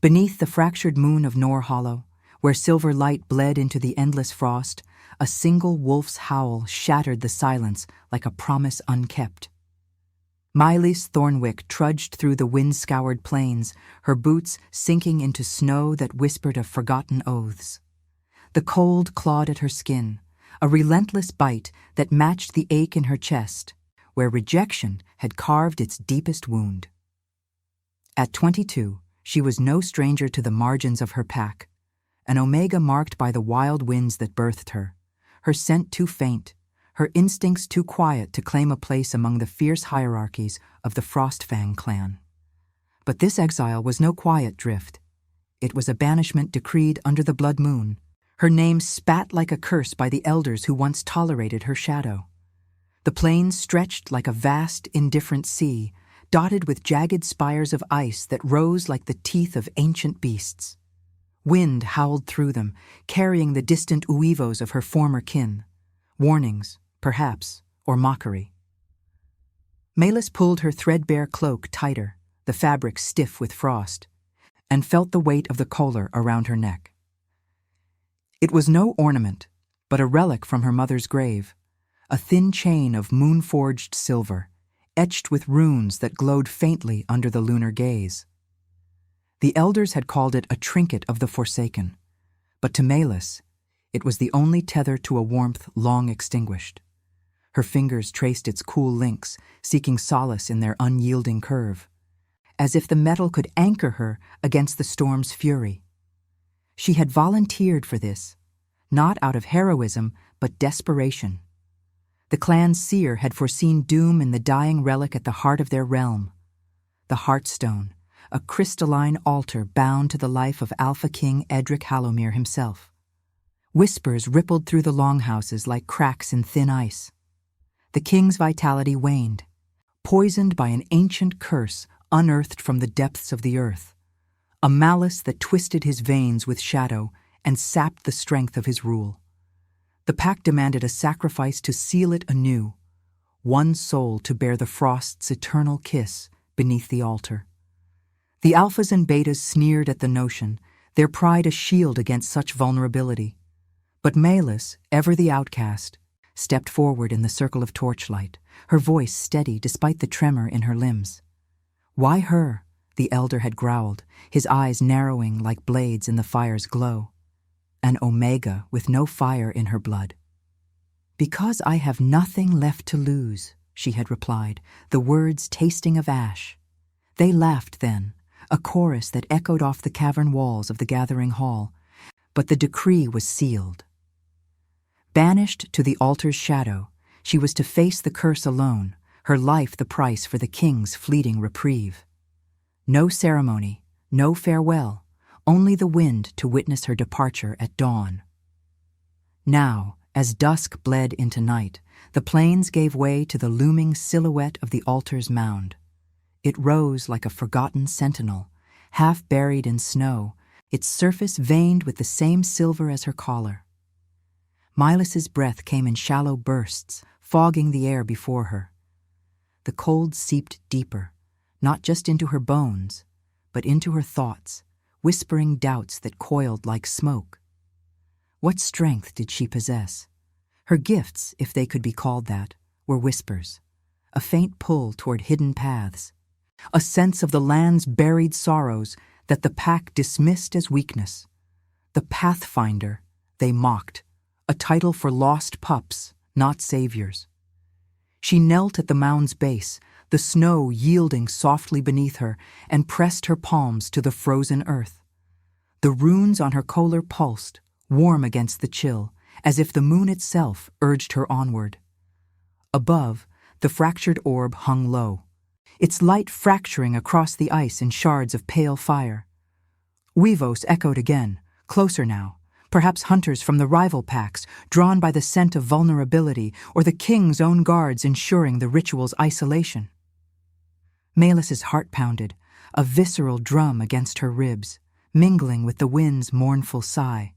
Beneath the fractured moon of Nor Hollow, where silver light bled into the endless frost, a single wolf's howl shattered the silence like a promise unkept. Mylis Thornwick trudged through the wind-scoured plains, her boots sinking into snow that whispered of forgotten oaths. The cold clawed at her skin, a relentless bite that matched the ache in her chest, where rejection had carved its deepest wound. At 22, she was no stranger to the margins of her pack, an omega marked by the wild winds that birthed her scent too faint, her instincts too quiet to claim a place among the fierce hierarchies of the Frostfang clan. But this exile was no quiet drift. It was a banishment decreed under the blood moon, her name spat like a curse by the elders who once tolerated her shadow. The plains stretched like a vast, indifferent sea, dotted with jagged spires of ice that rose like the teeth of ancient beasts. Wind howled through them, carrying the distant uivos of her former kin. Warnings, perhaps, or mockery. Mylis pulled her threadbare cloak tighter, the fabric stiff with frost, and felt the weight of the collar around her neck. It was no ornament, but a relic from her mother's grave, a thin chain of moon-forged silver, etched with runes that glowed faintly under the lunar gaze. The elders had called it a trinket of the Forsaken, but to Mylis, it was the only tether to a warmth long extinguished. Her fingers traced its cool links, seeking solace in their unyielding curve, as if the metal could anchor her against the storm's fury. She had volunteered for this, not out of heroism, but desperation. The clan's seer had foreseen doom in the dying relic at the heart of their realm. The Heartstone, a crystalline altar bound to the life of Alpha King Edric Hallowmere himself. Whispers rippled through the longhouses like cracks in thin ice. The king's vitality waned, poisoned by an ancient curse unearthed from the depths of the earth, a malice that twisted his veins with shadow and sapped the strength of his rule. The pact demanded a sacrifice to seal it anew, one soul to bear the frost's eternal kiss beneath the altar. The alphas and betas sneered at the notion, their pride a shield against such vulnerability. But Mylis, ever the outcast, stepped forward in the circle of torchlight, her voice steady despite the tremor in her limbs. "Why her?" the elder had growled, his eyes narrowing like blades in the fire's glow. An omega with no fire in her blood. "Because I have nothing left to lose," she had replied, the words tasting of ash. They laughed then, a chorus that echoed off the cavern walls of the gathering hall, but the decree was sealed. Banished to the altar's shadow, she was to face the curse alone, her life the price for the king's fleeting reprieve. No ceremony, no farewell, only the wind to witness her departure at dawn. Now, as dusk bled into night, the plains gave way to the looming silhouette of the altar's mound. It rose like a forgotten sentinel, half buried in snow, its surface veined with the same silver as her collar. Mylis's breath came in shallow bursts, fogging the air before her. The cold seeped deeper, not just into her bones, but into her thoughts, whispering doubts that coiled like smoke. What strength did she possess? Her gifts, if they could be called that, were whispers, a faint pull toward hidden paths, a sense of the land's buried sorrows that the pack dismissed as weakness. The Pathfinder, they mocked, a title for lost pups, not saviors. She knelt at the mound's base, the snow yielding softly beneath her, and pressed her palms to the frozen earth. The runes on her collar pulsed, warm against the chill, as if the moon itself urged her onward. Above, the fractured orb hung low, its light fracturing across the ice in shards of pale fire. Uivos echoed again, closer now, perhaps hunters from the rival packs, drawn by the scent of vulnerability, or the king's own guards ensuring the ritual's isolation. Mylis's heart pounded, a visceral drum against her ribs, mingling with the wind's mournful sigh.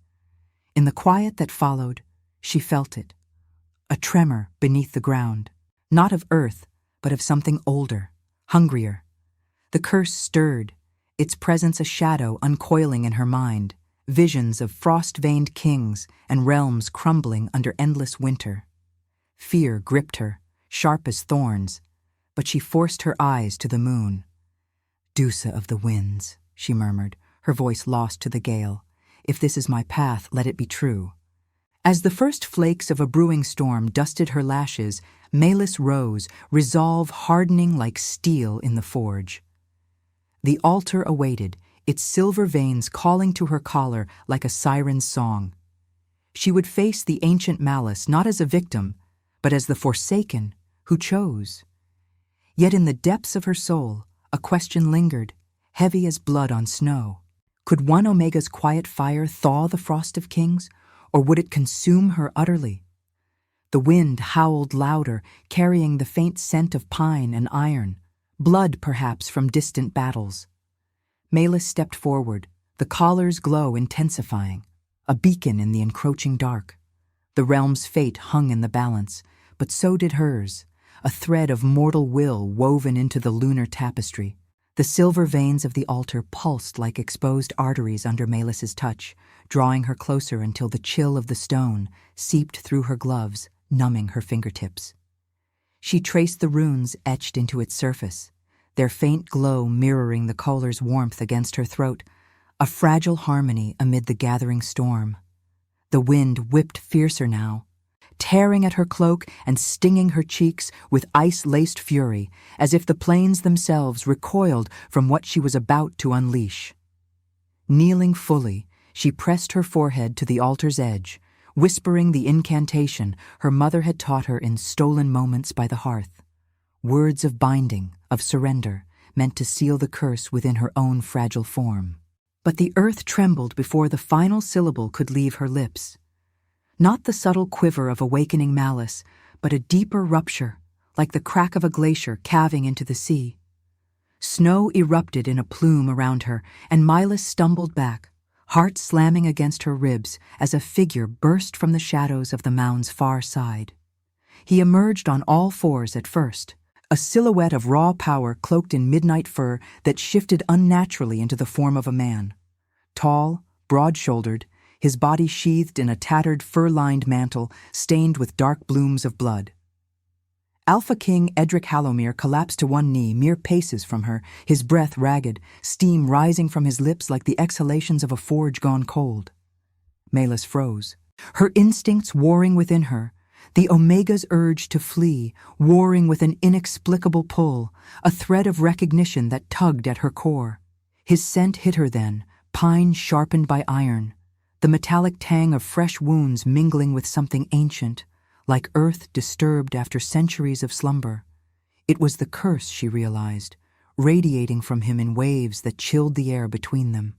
In the quiet that followed, she felt it, a tremor beneath the ground, not of earth, but of something older, hungrier. The curse stirred, its presence a shadow uncoiling in her mind, visions of frost-veined kings and realms crumbling under endless winter. Fear gripped her, sharp as thorns, but she forced her eyes to the moon. "Deuce of the winds," she murmured, her voice lost to the gale. "If this is my path, let it be true." As the first flakes of a brewing storm dusted her lashes, Melis rose, resolve hardening like steel in the forge. The altar awaited, its silver veins calling to her collar like a siren's song. She would face the ancient malice not as a victim, but as the forsaken who chose. Yet in the depths of her soul, a question lingered, heavy as blood on snow. Could one Omega's quiet fire thaw the frost of kings, or would it consume her utterly? The wind howled louder, carrying the faint scent of pine and iron, blood perhaps from distant battles. Melis stepped forward, the collar's glow intensifying, a beacon in the encroaching dark. The realm's fate hung in the balance, but so did hers, a thread of mortal will woven into the lunar tapestry. The silver veins of the altar pulsed like exposed arteries under Melis's touch, drawing her closer until the chill of the stone seeped through her gloves, numbing her fingertips. She traced the runes etched into its surface, their faint glow mirroring the collar's warmth against her throat, a fragile harmony amid the gathering storm. The wind whipped fiercer now, tearing at her cloak and stinging her cheeks with ice-laced fury, as if the plains themselves recoiled from what she was about to unleash. Kneeling fully, she pressed her forehead to the altar's edge, whispering the incantation her mother had taught her in stolen moments by the hearth. Words of binding, of surrender, meant to seal the curse within her own fragile form. But the earth trembled before the final syllable could leave her lips. Not the subtle quiver of awakening malice, but a deeper rupture, like the crack of a glacier calving into the sea. Snow erupted in a plume around her, and Melis stumbled back, heart slamming against her ribs as a figure burst from the shadows of the mound's far side. He emerged on all fours at first, a silhouette of raw power cloaked in midnight fur that shifted unnaturally into the form of a man. Tall, broad-shouldered, his body sheathed in a tattered fur-lined mantle stained with dark blooms of blood. Alpha King Edric Hallomere collapsed to one knee mere paces from her, his breath ragged, steam rising from his lips like the exhalations of a forge gone cold. Melis froze, her instincts warring within her, the Omega's urge to flee, warring with an inexplicable pull, a thread of recognition that tugged at her core. His scent hit her then, pine sharpened by iron, the metallic tang of fresh wounds mingling with something ancient, like earth disturbed after centuries of slumber. It was the curse, she realized, radiating from him in waves that chilled the air between them.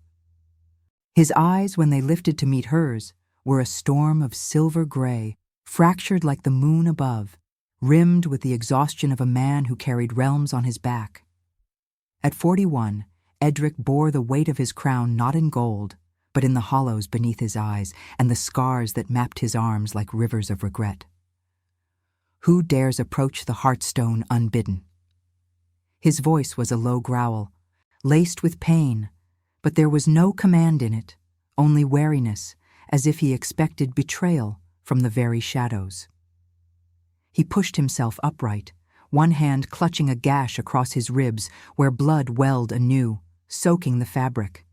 His eyes, when they lifted to meet hers, were a storm of silver gray, fractured like the moon above, rimmed with the exhaustion of a man who carried realms on his back. At 41, Edric bore the weight of his crown not in gold, but in the hollows beneath his eyes and the scars that mapped his arms like rivers of regret. Who dares approach the heartstone unbidden? His voice was a low growl, laced with pain, but there was no command in it, only wariness, as if he expected betrayal from the very shadows. He pushed himself upright, one hand clutching a gash across his ribs where blood welled anew, soaking the fabric.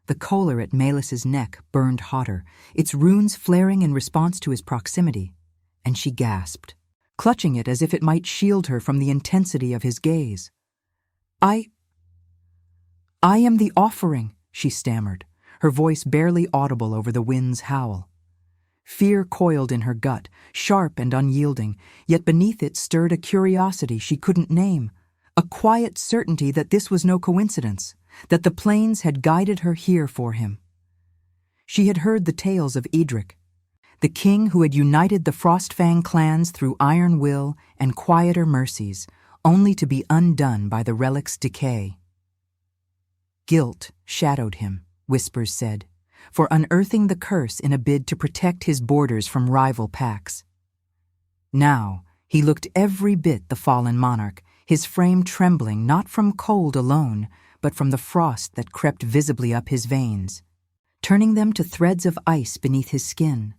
The collar at Melis's neck burned hotter, its runes flaring in response to his proximity, and she gasped, clutching it as if it might shield her from the intensity of his gaze. I am the offering," she stammered, her voice barely audible over the wind's howl. Fear coiled in her gut, sharp and unyielding, yet beneath it stirred a curiosity she couldn't name, a quiet certainty that this was no coincidence, that the plains had guided her here for him. She had heard the tales of Edric, the king who had united the Frostfang clans through iron will and quieter mercies, only to be undone by the relic's decay. Guilt shadowed him, whispers said, for unearthing the curse in a bid to protect his borders from rival packs. Now he looked every bit the fallen monarch, his frame trembling not from cold alone, but from the frost that crept visibly up his veins, turning them to threads of ice beneath his skin.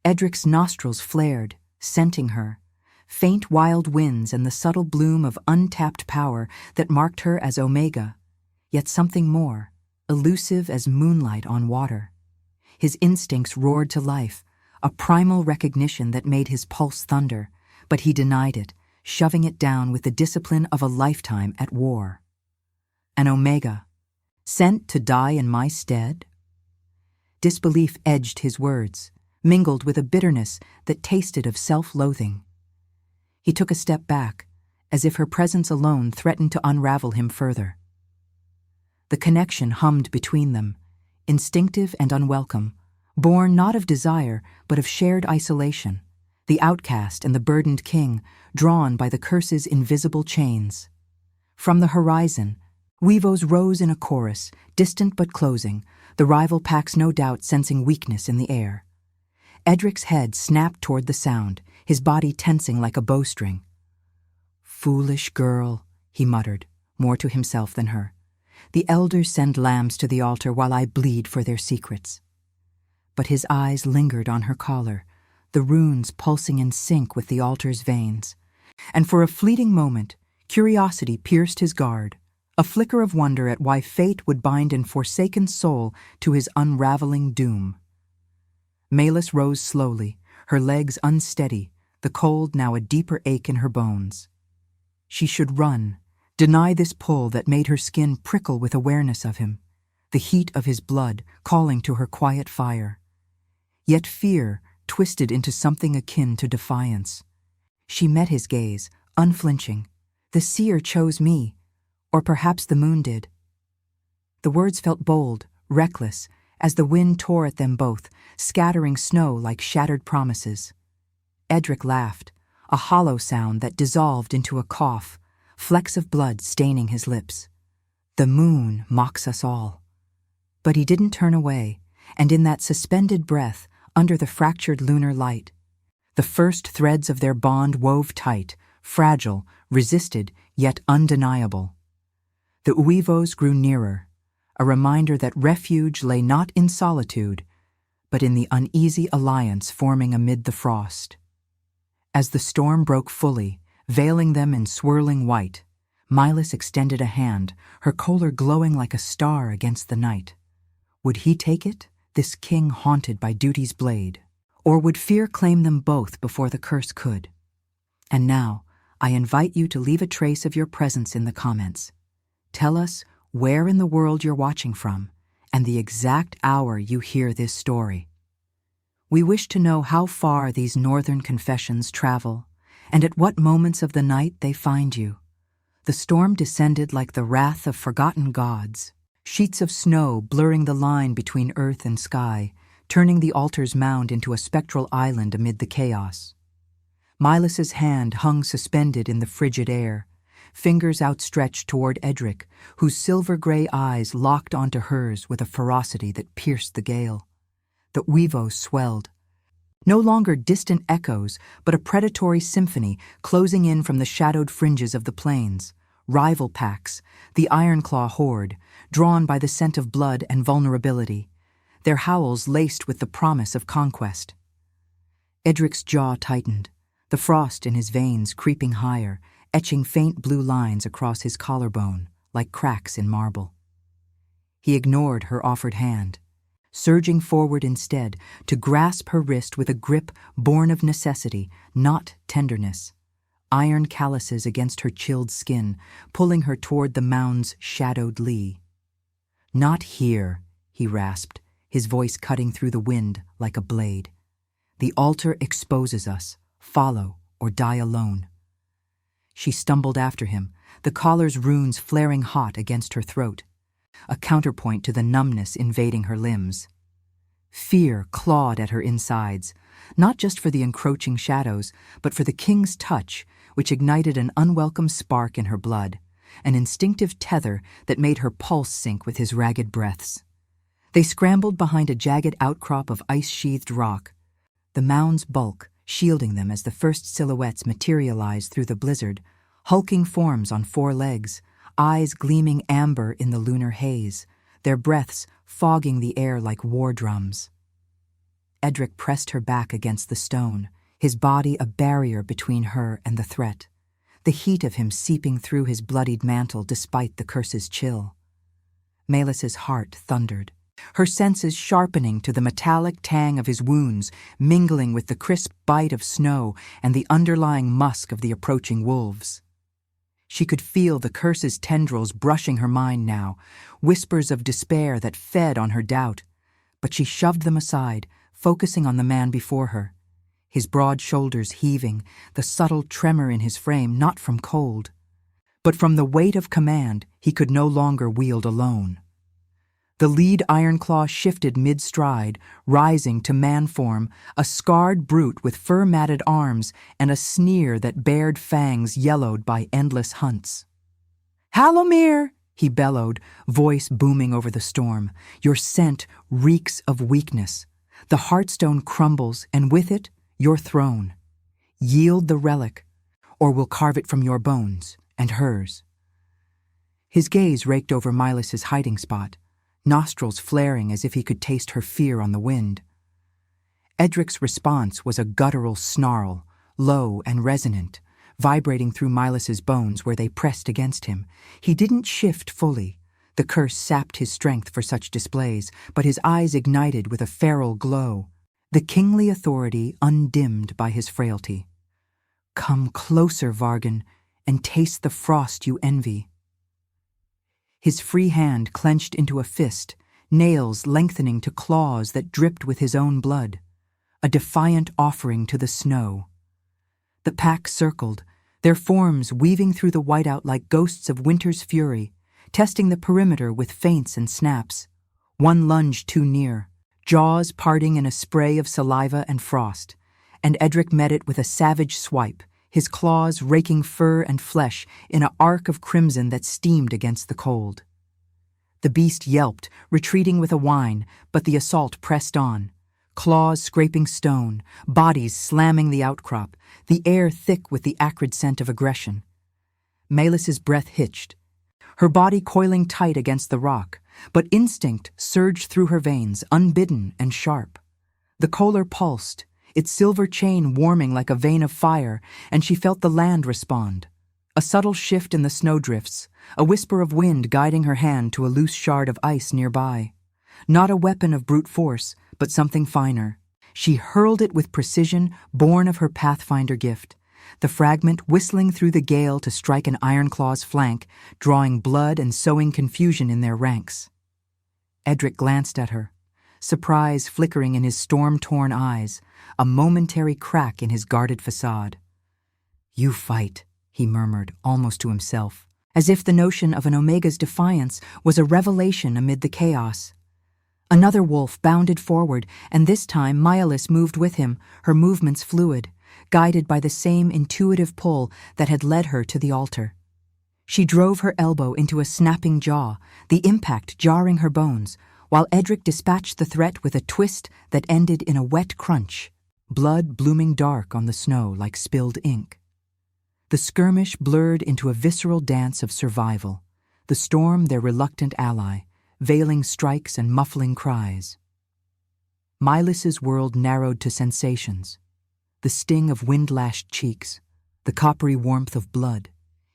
Edric's nostrils flared, scenting her, faint wild winds and the subtle bloom of untapped power that marked her as Omega, yet something more, elusive as moonlight on water. His instincts roared to life, a primal recognition that made his pulse thunder, but he denied it, shoving it down with the discipline of a lifetime at war. An Omega, sent to die in my stead? Disbelief edged his words, mingled with a bitterness that tasted of self-loathing. He took a step back, as if her presence alone threatened to unravel him further. The connection hummed between them, instinctive and unwelcome, born not of desire but of shared isolation, the outcast and the burdened king, drawn by the curse's invisible chains. From the horizon, weavos rose in a chorus, distant but closing, the rival packs no doubt sensing weakness in the air. Edric's head snapped toward the sound, his body tensing like a bowstring. "Foolish girl," he muttered, more to himself than her. "The elders send lambs to the altar while I bleed for their secrets." But his eyes lingered on her collar, the runes pulsing in sync with the altar's veins. And for a fleeting moment, curiosity pierced his guard, a flicker of wonder at why fate would bind an forsaken soul to his unraveling doom. Malus rose slowly, her legs unsteady, the cold now a deeper ache in her bones. She should run, deny this pull that made her skin prickle with awareness of him, the heat of his blood calling to her quiet fire. Yet fear twisted into something akin to defiance. She met his gaze, unflinching. "The seer chose me, or perhaps the moon did." The words felt bold, reckless, as the wind tore at them both, scattering snow like shattered promises. Edric laughed, a hollow sound that dissolved into a cough, flecks of blood staining his lips. "The moon mocks us all." But he didn't turn away, and in that suspended breath, under the fractured lunar light, the first threads of their bond wove tight, fragile, resisted, yet undeniable. The uivos grew nearer, a reminder that refuge lay not in solitude, but in the uneasy alliance forming amid the frost. As the storm broke fully, veiling them in swirling white, Milas extended a hand, her collar glowing like a star against the night. Would he take it, this king haunted by duty's blade? Or would fear claim them both before the curse could? And now, I invite you to leave a trace of your presence in the comments. Tell us where in the world you're watching from, and the exact hour you hear this story. We wish to know how far these northern confessions travel, and at what moments of the night they find you. The storm descended like the wrath of forgotten gods, sheets of snow blurring the line between earth and sky, turning the altar's mound into a spectral island amid the chaos. Milas's hand hung suspended in the frigid air, fingers outstretched toward Edric, whose silver-gray eyes locked onto hers with a ferocity that pierced the gale. The uivos swelled. No longer distant echoes, but a predatory symphony closing in from the shadowed fringes of the plains. Rival packs, the Ironclaw horde, drawn by the scent of blood and vulnerability, their howls laced with the promise of conquest. Edric's jaw tightened, the frost in his veins creeping higher, etching faint blue lines across his collarbone, like cracks in marble. He ignored her offered hand, surging forward instead to grasp her wrist with a grip born of necessity, not tenderness. Iron calluses against her chilled skin, pulling her toward the mound's shadowed lee. "Not here," he rasped, his voice cutting through the wind like a blade. "The altar exposes us. Follow or die alone." She stumbled after him, the collar's runes flaring hot against her throat, a counterpoint to the numbness invading her limbs. Fear clawed at her insides, not just for the encroaching shadows, but for the king's touch, which ignited an unwelcome spark in her blood, an instinctive tether that made her pulse sink with his ragged breaths. They scrambled behind a jagged outcrop of ice-sheathed rock, the mound's bulk shielding them as the first silhouettes materialized through the blizzard, hulking forms on four legs, eyes gleaming amber in the lunar haze, their breaths fogging the air like war drums. Edric pressed her back against the stone, his body a barrier between her and the threat, the heat of him seeping through his bloodied mantle despite the curse's chill. Melis's heart thundered, her senses sharpening to the metallic tang of his wounds, mingling with the crisp bite of snow and the underlying musk of the approaching wolves. She could feel the curse's tendrils brushing her mind now, whispers of despair that fed on her doubt, but she shoved them aside, focusing on the man before her, his broad shoulders heaving, the subtle tremor in his frame not from cold, but from the weight of command he could no longer wield alone. The lead Ironclaw shifted mid-stride, rising to man form, a scarred brute with fur-matted arms and a sneer that bared fangs yellowed by endless hunts. "Halomir!" he bellowed, voice booming over the storm. "Your scent reeks of weakness. The Heartstone crumbles, and with it, your throne. Yield the relic, or we'll carve it from your bones, and hers." His gaze raked over Melis's hiding spot, nostrils flaring as if he could taste her fear on the wind. Edric's response was a guttural snarl, low and resonant, vibrating through Melis's bones where they pressed against him. He didn't shift fully. The curse sapped his strength for such displays, but his eyes ignited with a feral glow, the kingly authority undimmed by his frailty. "Come closer, Vargan, and taste the frost you envy." His free hand clenched into a fist, nails lengthening to claws that dripped with his own blood, a defiant offering to the snow. The pack circled, their forms weaving through the whiteout like ghosts of winter's fury, testing the perimeter with feints and snaps. One lunge too near, jaws parting in a spray of saliva and frost, and Edric met it with a savage swipe, his claws raking fur and flesh in an arc of crimson that steamed against the cold. The beast yelped, retreating with a whine, but the assault pressed on, claws scraping stone, bodies slamming the outcrop, the air thick with the acrid scent of aggression. Melis's breath hitched, her body coiling tight against the rock, but instinct surged through her veins, unbidden and sharp. The collar pulsed, its silver chain warming like a vein of fire, and she felt the land respond. A subtle shift in the snowdrifts, a whisper of wind guiding her hand to a loose shard of ice nearby. Not a weapon of brute force, but something finer. She hurled it with precision, born of her Pathfinder gift, the fragment whistling through the gale to strike an Ironclaw's flank, drawing blood and sowing confusion in their ranks. Edric glanced at her, surprise flickering in his storm-torn eyes, a momentary crack in his guarded facade. "You fight," he murmured, almost to himself, as if the notion of an Omega's defiance was a revelation amid the chaos. Another wolf bounded forward, and this time Melis moved with him, her movements fluid, guided by the same intuitive pull that had led her to the altar. She drove her elbow into a snapping jaw, the impact jarring her bones, while Edric dispatched the threat with a twist that ended in a wet crunch, blood blooming dark on the snow like spilled ink. The skirmish blurred into a visceral dance of survival, the storm their reluctant ally, veiling strikes and muffling cries. Melis's world narrowed to sensations, the sting of wind-lashed cheeks, the coppery warmth of blood,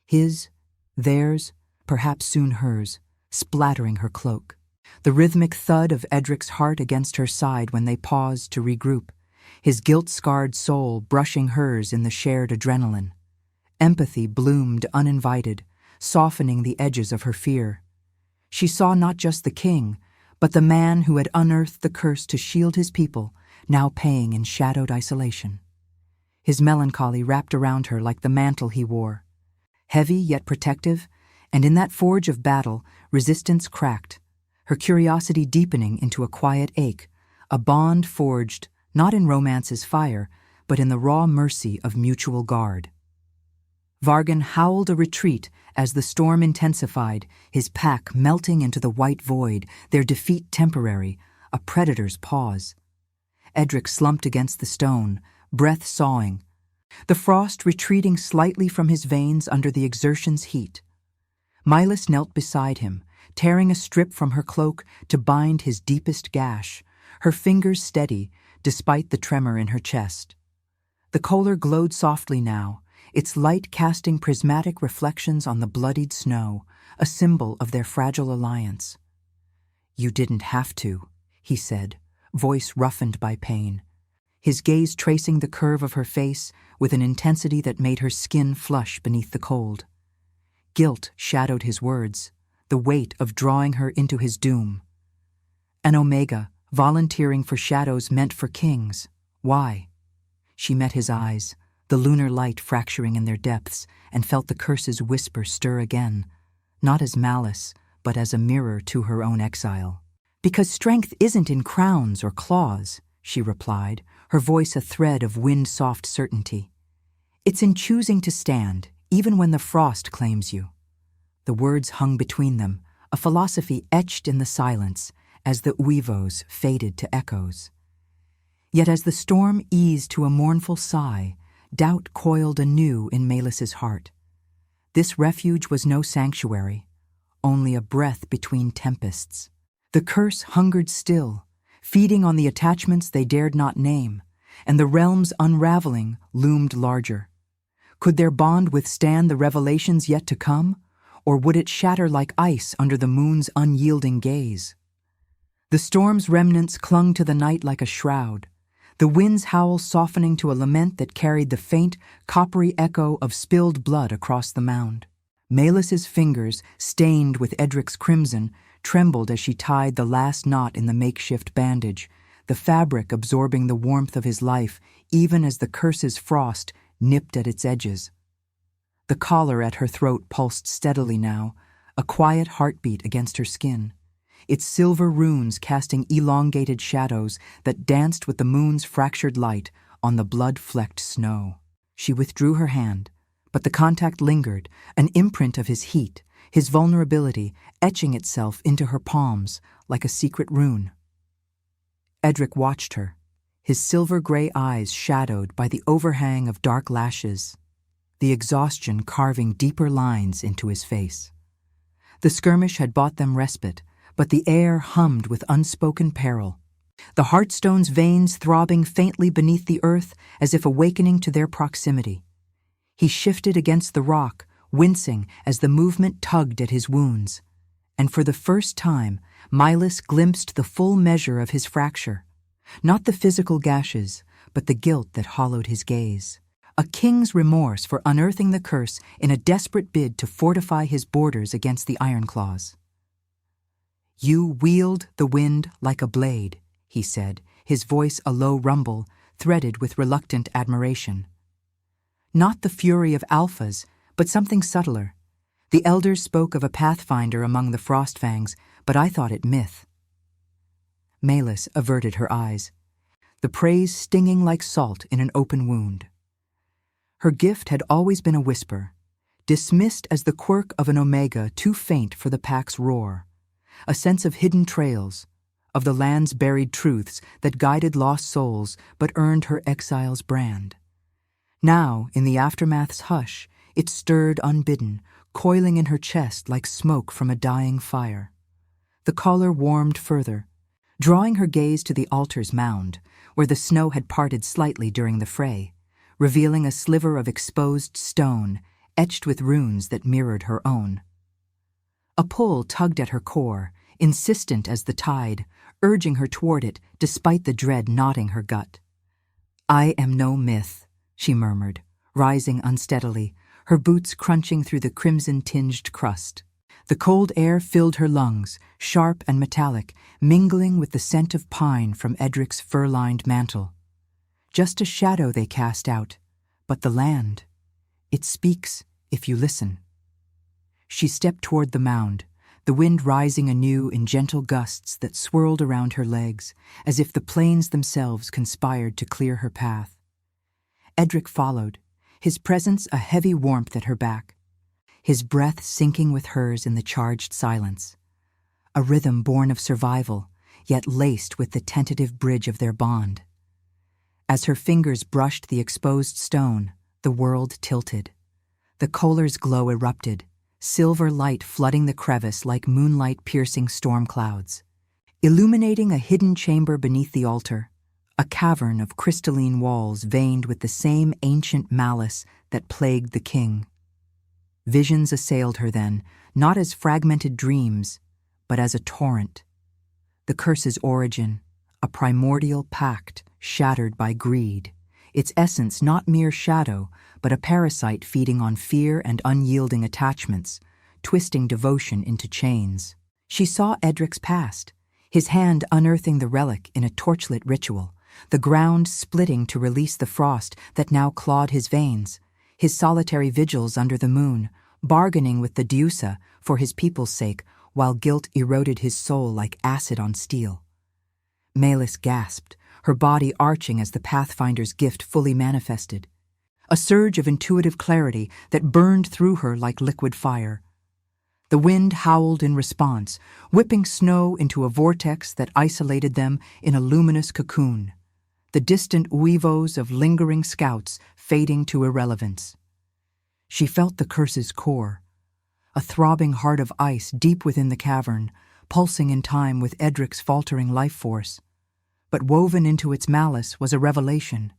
his, theirs, perhaps soon hers, splattering her cloak, the rhythmic thud of Edric's heart against her side when they paused to regroup, his guilt-scarred soul brushing hers in the shared adrenaline. Empathy bloomed uninvited, softening the edges of her fear. She saw not just the king, but the man who had unearthed the curse to shield his people, now paying in shadowed isolation. His melancholy wrapped around her like the mantle he wore, heavy yet protective, and in that forge of battle, resistance cracked, her curiosity deepening into a quiet ache, a bond forged not in romance's fire, but in the raw mercy of mutual guard. Vargan howled a retreat as the storm intensified, his pack melting into the white void, their defeat temporary, a predator's pause. Edric slumped against the stone, breath sawing, the frost retreating slightly from his veins under the exertion's heat. Milas knelt beside him, tearing a strip from her cloak to bind his deepest gash, her fingers steady despite the tremor in her chest. The kohler glowed softly now, its light casting prismatic reflections on the bloodied snow, a symbol of their fragile alliance. "You didn't have to," he said, voice roughened by pain, his gaze tracing the curve of her face with an intensity that made her skin flush beneath the cold. Guilt shadowed his words, the weight of drawing her into his doom. An omega, volunteering for shadows meant for kings. Why? She met his eyes, the lunar light fracturing in their depths, and felt the curse's whisper stir again, not as malice, but as a mirror to her own exile. "Because strength isn't in crowns or claws," she replied, her voice a thread of wind-soft certainty. "It's in choosing to stand, even when the frost claims you." The words hung between them, a philosophy etched in the silence as the uivos faded to echoes. Yet as the storm eased to a mournful sigh, doubt coiled anew in Melis's heart. This refuge was no sanctuary, only a breath between tempests. The curse hungered still, feeding on the attachments they dared not name, and the realm's unraveling loomed larger. Could their bond withstand the revelations yet to come, or would it shatter like ice under the moon's unyielding gaze? The storm's remnants clung to the night like a shroud, the wind's howl softening to a lament that carried the faint, coppery echo of spilled blood across the mound. Melis's fingers, stained with Edric's crimson, trembled as she tied the last knot in the makeshift bandage, the fabric absorbing the warmth of his life even as the curse's frost nipped at its edges. The collar at her throat pulsed steadily now, a quiet heartbeat against her skin, its silver runes casting elongated shadows that danced with the moon's fractured light on the blood-flecked snow. She withdrew her hand, but the contact lingered, an imprint of his heat, his vulnerability etching itself into her palms like a secret rune. Edric watched her, his silver-gray eyes shadowed by the overhang of dark lashes, the exhaustion carving deeper lines into his face. The skirmish had bought them respite, but the air hummed with unspoken peril, the Heartstone's veins throbbing faintly beneath the earth as if awakening to their proximity. He shifted against the rock, wincing as the movement tugged at his wounds, and for the first time Milas glimpsed the full measure of his fracture, not the physical gashes, but the guilt that hollowed his gaze. A king's remorse for unearthing the curse in a desperate bid to fortify his borders against the Ironclaws. "You wield the wind like a blade," he said, his voice a low rumble, threaded with reluctant admiration. "Not the fury of alphas, but something subtler. The elders spoke of a pathfinder among the Frostfangs, but I thought it myth." Melis averted her eyes, the praise stinging like salt in an open wound. Her gift had always been a whisper, dismissed as the quirk of an omega too faint for the pack's roar, a sense of hidden trails, of the land's buried truths that guided lost souls but earned her exile's brand. Now, in the aftermath's hush, it stirred unbidden, coiling in her chest like smoke from a dying fire. The collar warmed further, drawing her gaze to the altar's mound, where the snow had parted slightly during the fray, revealing a sliver of exposed stone etched with runes that mirrored her own. A pull tugged at her core, insistent as the tide, urging her toward it despite the dread knotting her gut. "I am no myth," she murmured, rising unsteadily, her boots crunching through the crimson-tinged crust. The cold air filled her lungs, sharp and metallic, mingling with the scent of pine from Edric's fur-lined mantle. Just a shadow they cast out, but the land, it speaks if you listen. She stepped toward the mound, the wind rising anew in gentle gusts that swirled around her legs, as if the plains themselves conspired to clear her path. Edric followed, his presence a heavy warmth at her back, his breath sinking with hers in the charged silence, a rhythm born of survival, yet laced with the tentative bridge of their bond. As her fingers brushed the exposed stone, the world tilted. The collar's glow erupted, silver light flooding the crevice like moonlight piercing storm clouds, illuminating a hidden chamber beneath the altar, a cavern of crystalline walls veined with the same ancient malice that plagued the king. Visions assailed her then, not as fragmented dreams, but as a torrent. The curse's origin, a primordial pact shattered by greed, its essence not mere shadow, but a parasite feeding on fear and unyielding attachments, twisting devotion into chains. She saw Edric's past, his hand unearthing the relic in a torchlit ritual, the ground splitting to release the frost that now clawed his veins, his solitary vigils under the moon, bargaining with the Diusa for his people's sake while guilt eroded his soul like acid on steel. Melis gasped, her body arching as the Pathfinder's gift fully manifested, a surge of intuitive clarity that burned through her like liquid fire. The wind howled in response, whipping snow into a vortex that isolated them in a luminous cocoon, the distant uivos of lingering scouts fading to irrelevance. She felt the curse's core, a throbbing heart of ice deep within the cavern, pulsing in time with Edric's faltering life force. But woven into its malice was a revelation.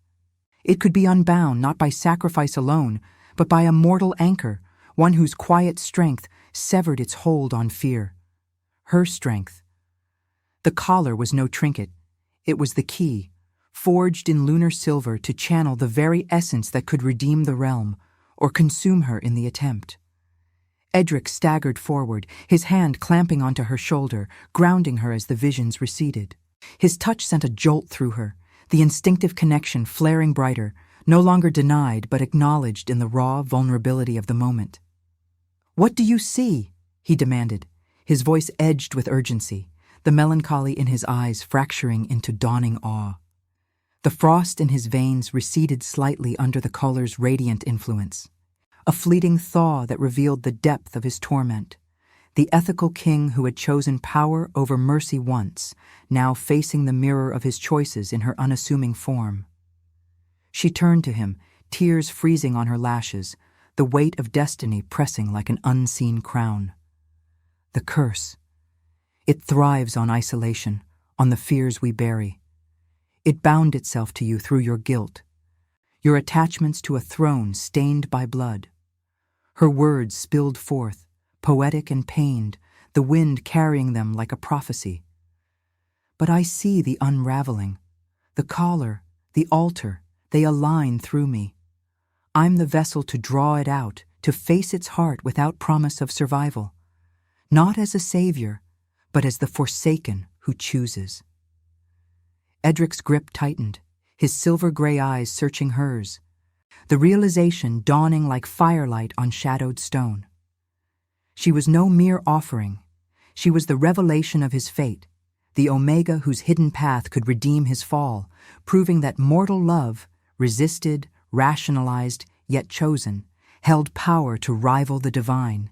It could be unbound not by sacrifice alone, but by a mortal anchor, one whose quiet strength severed its hold on fear. Her strength. The collar was no trinket. It was the key, forged in lunar silver to channel the very essence that could redeem the realm, or consume her in the attempt. Edric staggered forward, his hand clamping onto her shoulder, grounding her as the visions receded. His touch sent a jolt through her, the instinctive connection flaring brighter, no longer denied but acknowledged in the raw vulnerability of the moment. "What do you see?" he demanded, his voice edged with urgency, the melancholy in his eyes fracturing into dawning awe. The frost in his veins receded slightly under the color's radiant influence, a fleeting thaw that revealed the depth of his torment. The ethical king who had chosen power over mercy once, now facing the mirror of his choices in her unassuming form. She turned to him, tears freezing on her lashes, the weight of destiny pressing like an unseen crown. The curse. It thrives on isolation, on the fears we bury. It bound itself to you through your guilt, your attachments to a throne stained by blood. Her words spilled forth, poetic and pained, the wind carrying them like a prophecy. But I see the unraveling. The collar, the altar, they align through me. I'm the vessel to draw it out, to face its heart without promise of survival. Not as a savior, but as the forsaken who chooses. Edric's grip tightened, his silver-gray eyes searching hers, the realization dawning like firelight on shadowed stone. She was no mere offering. She was the revelation of his fate, the omega whose hidden path could redeem his fall, proving that mortal love, resisted, rationalized, yet chosen, held power to rival the divine.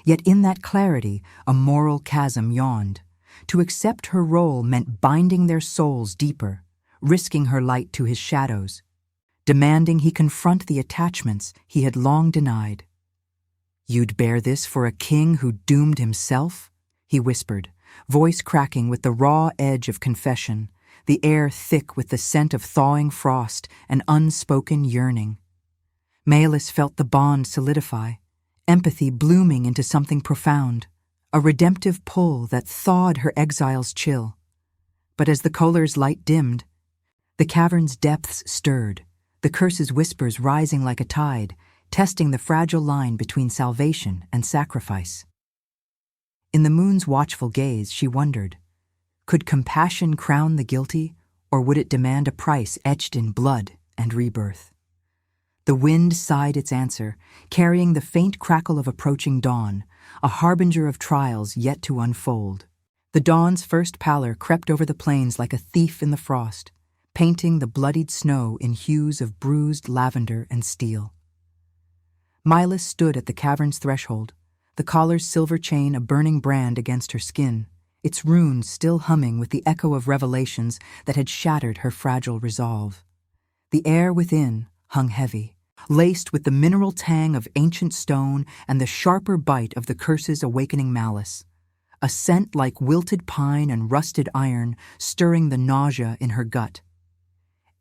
Yet in that clarity, a moral chasm yawned. To accept her role meant binding their souls deeper, risking her light to his shadows, demanding he confront the attachments he had long denied. "You'd bear this for a king who doomed himself?" he whispered, voice cracking with the raw edge of confession, the air thick with the scent of thawing frost and unspoken yearning. Melis felt the bond solidify, empathy blooming into something profound, a redemptive pull that thawed her exile's chill. But as the color's light dimmed, the cavern's depths stirred, the curse's whispers rising like a tide, testing the fragile line between salvation and sacrifice. In the moon's watchful gaze, she wondered, could compassion crown the guilty, or would it demand a price etched in blood and rebirth? The wind sighed its answer, carrying the faint crackle of approaching dawn, a harbinger of trials yet to unfold. The dawn's first pallor crept over the plains like a thief in the frost, painting the bloodied snow in hues of bruised lavender and steel. Milas stood at the cavern's threshold, the collar's silver chain a burning brand against her skin, its runes still humming with the echo of revelations that had shattered her fragile resolve. The air within hung heavy, laced with the mineral tang of ancient stone and the sharper bite of the curse's awakening malice. A scent like wilted pine and rusted iron, stirring the nausea in her gut.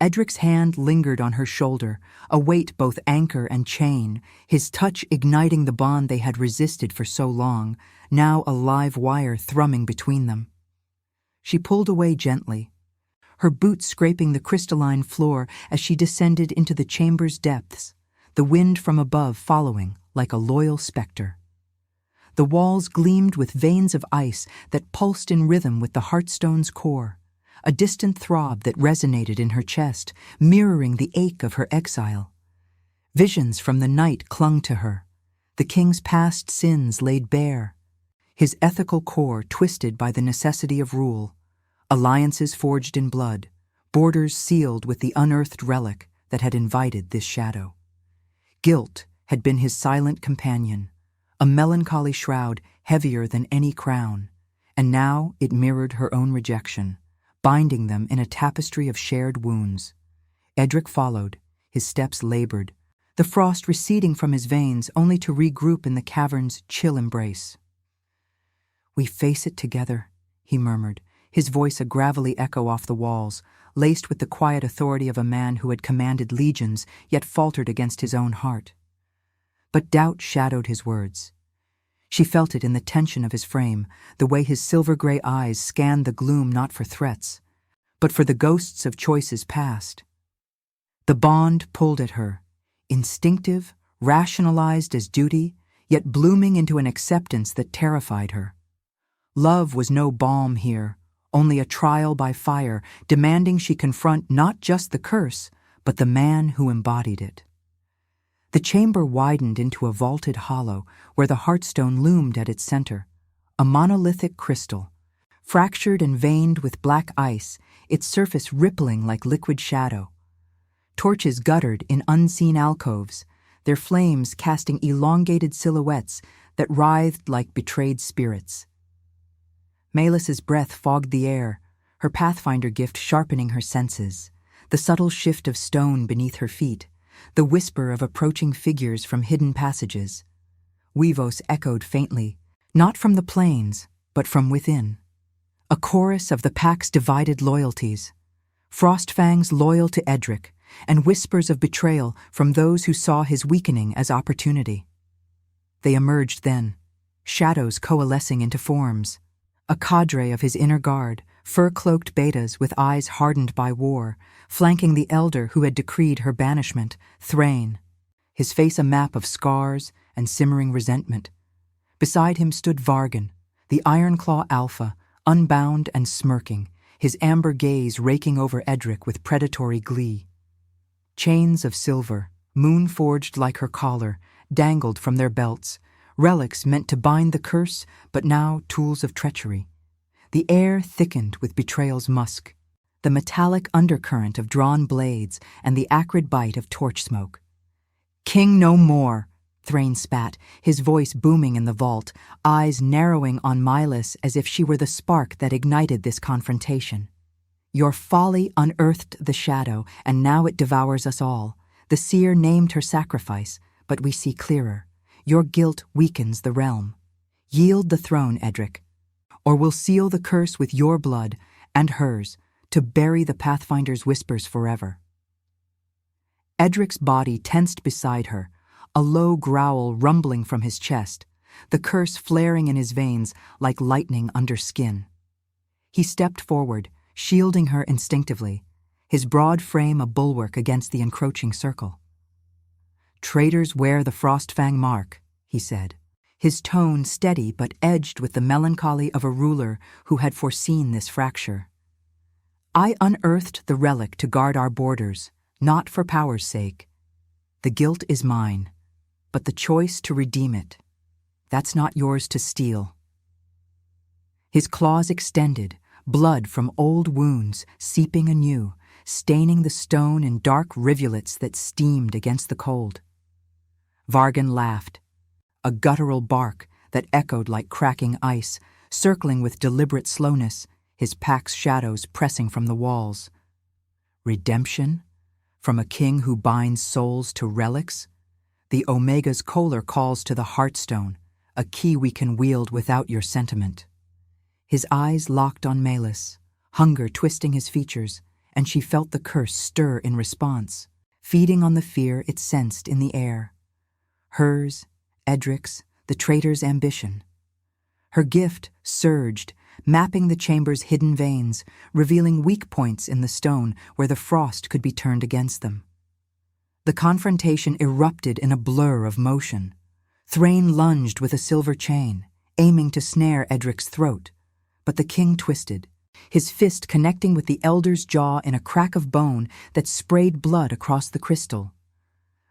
Edric's hand lingered on her shoulder, a weight both anchor and chain, his touch igniting the bond they had resisted for so long, now a live wire thrumming between them. She pulled away gently, her boots scraping the crystalline floor as she descended into the chamber's depths, the wind from above following like a loyal specter. The walls gleamed with veins of ice that pulsed in rhythm with the heartstone's core, a distant throb that resonated in her chest, mirroring the ache of her exile. Visions from the night clung to her, the king's past sins laid bare, his ethical core twisted by the necessity of rule, alliances forged in blood, borders sealed with the unearthed relic that had invited this shadow. Guilt had been his silent companion, a melancholy shroud heavier than any crown, and now it mirrored her own rejection, binding them in a tapestry of shared wounds. Edric followed, his steps labored, the frost receding from his veins only to regroup in the cavern's chill embrace. "We face it together," he murmured, his voice a gravelly echo off the walls, laced with the quiet authority of a man who had commanded legions yet faltered against his own heart. But doubt shadowed his words. She felt it in the tension of his frame, the way his silver-gray eyes scanned the gloom not for threats, but for the ghosts of choices past. The bond pulled at her, instinctive, rationalized as duty, yet blooming into an acceptance that terrified her. Love was no balm here, only a trial by fire, demanding she confront not just the curse, but the man who embodied it. The chamber widened into a vaulted hollow where the heartstone loomed at its center, a monolithic crystal, fractured and veined with black ice, its surface rippling like liquid shadow. Torches guttered in unseen alcoves, their flames casting elongated silhouettes that writhed like betrayed spirits. Melis's breath fogged the air, her pathfinder gift sharpening her senses, the subtle shift of stone beneath her feet, the whisper of approaching figures from hidden passages. Weavos echoed faintly, not from the plains, but from within. A chorus of the pack's divided loyalties. Frostfangs loyal to Edric, and whispers of betrayal from those who saw his weakening as opportunity. They emerged then, shadows coalescing into forms. A cadre of his inner guard, fur-cloaked betas with eyes hardened by war, flanking the elder who had decreed her banishment, Thrain, his face a map of scars and simmering resentment. Beside him stood Vargan, the Ironclaw Alpha, unbound and smirking, his amber gaze raking over Edric with predatory glee. Chains of silver, moon-forged like her collar, dangled from their belts, relics meant to bind the curse, but now tools of treachery. The air thickened with betrayal's musk, the metallic undercurrent of drawn blades and the acrid bite of torch smoke. "King no more," Thrain spat, his voice booming in the vault, eyes narrowing on Melis as if she were the spark that ignited this confrontation. "Your folly unearthed the shadow, and now it devours us all. The seer named her sacrifice, but we see clearer. Your guilt weakens the realm. Yield the throne, Edric, or we'll seal the curse with your blood and hers to bury the Pathfinder's whispers forever." Edric's body tensed beside her, a low growl rumbling from his chest, the curse flaring in his veins like lightning under skin. He stepped forward, shielding her instinctively, his broad frame a bulwark against the encroaching circle. "Traitors wear the Frostfang mark," he said, his tone steady but edged with the melancholy of a ruler who had foreseen this fracture. "I unearthed the relic to guard our borders, not for power's sake. The guilt is mine, but the choice to redeem it, that's not yours to steal." His claws extended, blood from old wounds seeping anew, staining the stone in dark rivulets that steamed against the cold. Vargan laughed, a guttural bark that echoed like cracking ice, circling with deliberate slowness, his pack's shadows pressing from the walls. "Redemption? From a king who binds souls to relics, the Omega's Kohler calls to the Heartstone, a key we can wield without your sentiment. His eyes locked on Malus, hunger twisting his features, and she felt the curse stir in response, feeding on the fear it sensed in the air. Hers, Edric's, the traitor's ambition. Her gift surged, mapping the chamber's hidden veins, revealing weak points in the stone where the frost could be turned against them. The confrontation erupted in a blur of motion. Thrain lunged with a silver chain, aiming to snare Edric's throat, but the king twisted, his fist connecting with the elder's jaw in a crack of bone that sprayed blood across the crystal.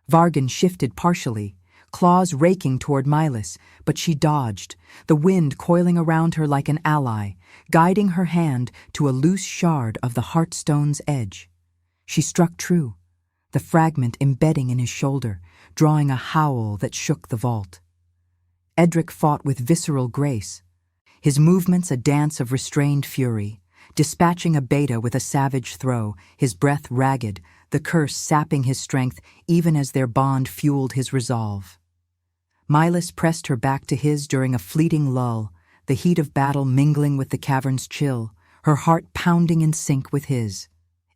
Vargan shifted partially, claws raking toward Milas, but she dodged, the wind coiling around her like an ally, guiding her hand to a loose shard of the Heartstone's edge. She struck true, the fragment embedding in his shoulder, drawing a howl that shook the vault. Edric fought with visceral grace, his movements a dance of restrained fury, dispatching a beta with a savage throw, his breath ragged, the curse sapping his strength even as their bond fueled his resolve. Milas pressed her back to his during a fleeting lull, the heat of battle mingling with the cavern's chill, her heart pounding in sync with his.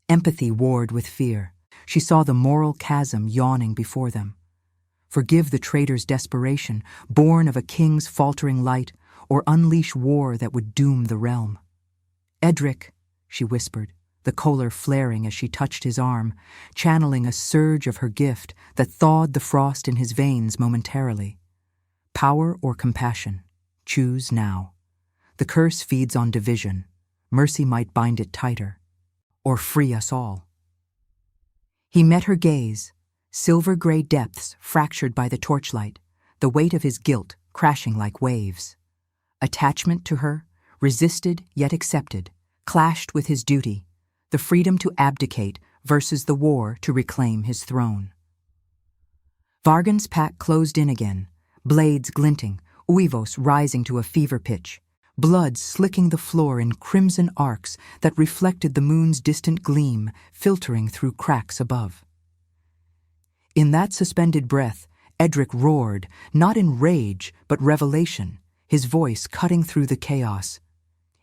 Empathy warred with fear. She saw the moral chasm yawning before them. Forgive the traitor's desperation, born of a king's faltering light, or unleash war that would doom the realm. Edric, she whispered, the Kohler flaring as she touched his arm, channeling a surge of her gift that thawed the frost in his veins momentarily. Power or compassion? Choose now. The curse feeds on division. Mercy might bind it tighter, or free us all. He met her gaze, silver-gray depths fractured by the torchlight, the weight of his guilt crashing like waves. Attachment to her, resisted yet accepted, clashed with his duty, the freedom to abdicate versus the war to reclaim his throne. Vargan's pack closed in again, blades glinting, uivos rising to a fever pitch, blood slicking the floor in crimson arcs that reflected the moon's distant gleam filtering through cracks above. In that suspended breath, Edric roared, not in rage but revelation, his voice cutting through the chaos.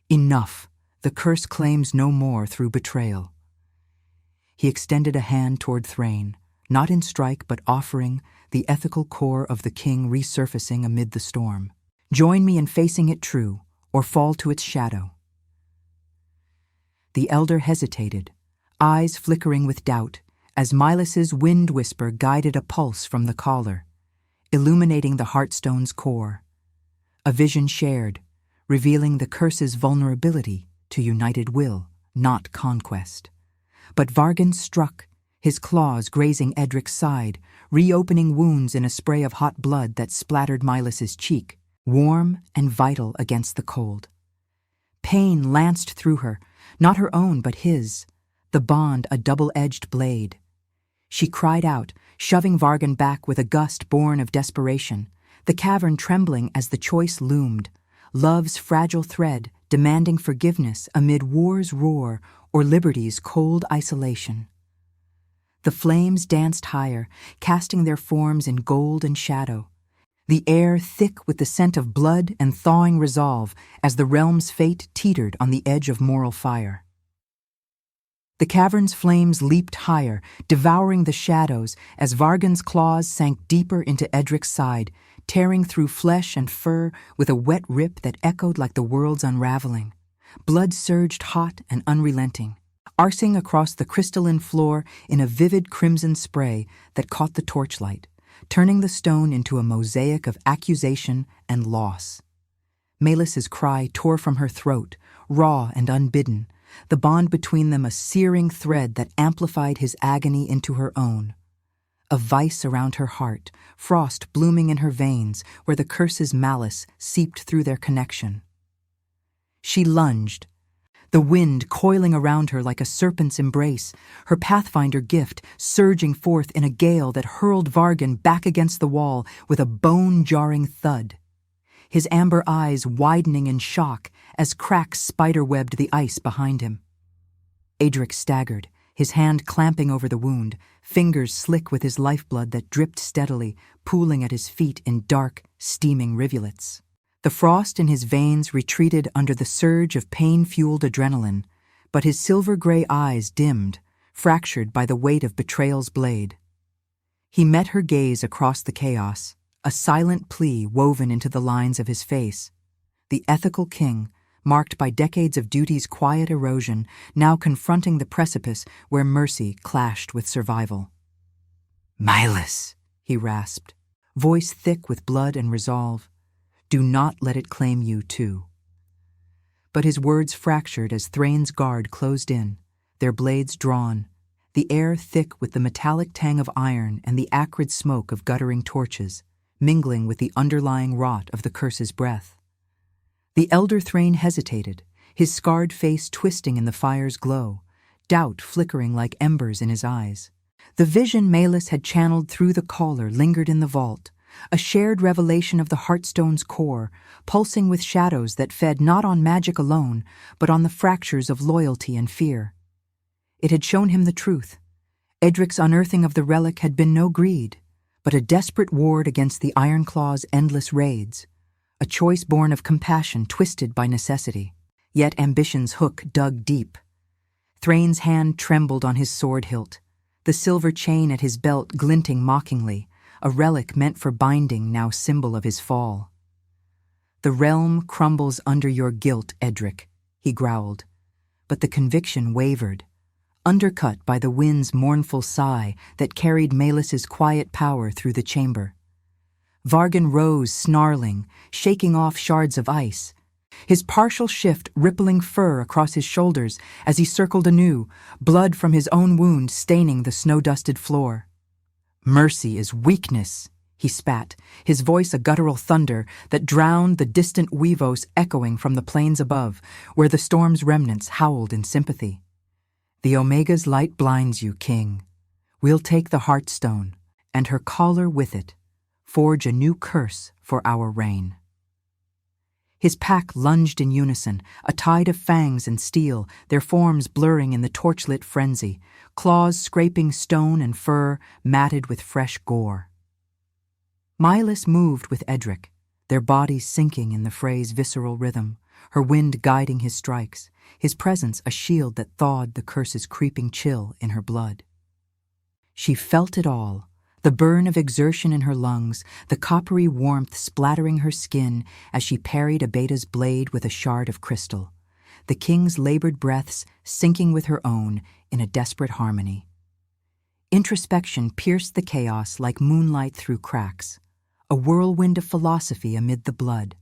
Enough, the curse claims no more through betrayal. He extended a hand toward Thrain, not in strike but offering, the ethical core of the king resurfacing amid the storm. Join me in facing it true, or fall to its shadow. The elder hesitated, eyes flickering with doubt, as Milas's wind whisper guided a pulse from the collar, illuminating the Heartstone's core. A vision shared, revealing the curse's vulnerability to united will, not conquest. But Vargan struck, his claws grazing Edric's side, reopening wounds in a spray of hot blood that splattered Milas's cheek, warm and vital against the cold. Pain lanced through her, not her own but his, the bond a double-edged blade. She cried out, shoving Vargan back with a gust born of desperation, the cavern trembling as the choice loomed, love's fragile thread demanding forgiveness amid war's roar or liberty's cold isolation. The flames danced higher, casting their forms in gold and shadow, the air thick with the scent of blood and thawing resolve as the realm's fate teetered on the edge of moral fire. The cavern's flames leaped higher, devouring the shadows as Vargan's claws sank deeper into Edric's side, tearing through flesh and fur with a wet rip that echoed like the world's unraveling. Blood surged hot and unrelenting, arcing across the crystalline floor in a vivid crimson spray that caught the torchlight, turning the stone into a mosaic of accusation and loss. Melis's cry tore from her throat, raw and unbidden, the bond between them a searing thread that amplified his agony into her own. A vice around her heart, frost blooming in her veins where the curse's malice seeped through their connection. She lunged, the wind coiling around her like a serpent's embrace, her Pathfinder gift surging forth in a gale that hurled Vargan back against the wall with a bone-jarring thud. His amber eyes widening in shock as cracks spiderwebbed the ice behind him. Edric staggered, his hand clamping over the wound, fingers slick with his lifeblood that dripped steadily, pooling at his feet in dark, steaming rivulets. The frost in his veins retreated under the surge of pain-fueled adrenaline, but his silver-gray eyes dimmed, fractured by the weight of betrayal's blade. He met her gaze across the chaos, a silent plea woven into the lines of his face. The ethical king, marked by decades of duty's quiet erosion, now confronting the precipice where mercy clashed with survival. "Mylus," he rasped, voice thick with blood and resolve. "Do not let it claim you too." But his words fractured as Thrain's guard closed in, their blades drawn, the air thick with the metallic tang of iron and the acrid smoke of guttering torches, mingling with the underlying rot of the curse's breath. The elder Thrain hesitated, his scarred face twisting in the fire's glow, doubt flickering like embers in his eyes. The vision Malus had channeled through the caller lingered in the vault, a shared revelation of the Heartstone's core, pulsing with shadows that fed not on magic alone, but on the fractures of loyalty and fear. It had shown him the truth. Edric's unearthing of the relic had been no greed, but a desperate ward against the Ironclaw's endless raids, a choice born of compassion twisted by necessity. Yet ambition's hook dug deep. Thrain's hand trembled on his sword hilt, the silver chain at his belt glinting mockingly, a relic meant for binding now symbol of his fall. "The realm crumbles under your guilt, Edric," he growled, but the conviction wavered, undercut by the wind's mournful sigh that carried Malus's quiet power through the chamber. Vargan rose, snarling, shaking off shards of ice, his partial shift rippling fur across his shoulders as he circled anew, blood from his own wound staining the snow-dusted floor. "Mercy is weakness," he spat, his voice a guttural thunder that drowned the distant Weavos echoing from the plains above, where the storm's remnants howled in sympathy. "The Omega's light blinds you, King. We'll take the Heartstone, and her caller with it, forge a new curse for our reign." His pack lunged in unison, a tide of fangs and steel, their forms blurring in the torchlit frenzy, claws scraping stone and fur matted with fresh gore. Mylus moved with Edric, their bodies sinking in the fray's visceral rhythm, her wind guiding his strikes, his presence a shield that thawed the curse's creeping chill in her blood. She felt it all, the burn of exertion in her lungs, the coppery warmth splattering her skin as she parried Abeta's blade with a shard of crystal, the king's labored breaths syncing with her own in a desperate harmony. Introspection pierced the chaos like moonlight through cracks, a whirlwind of philosophy amid the blood.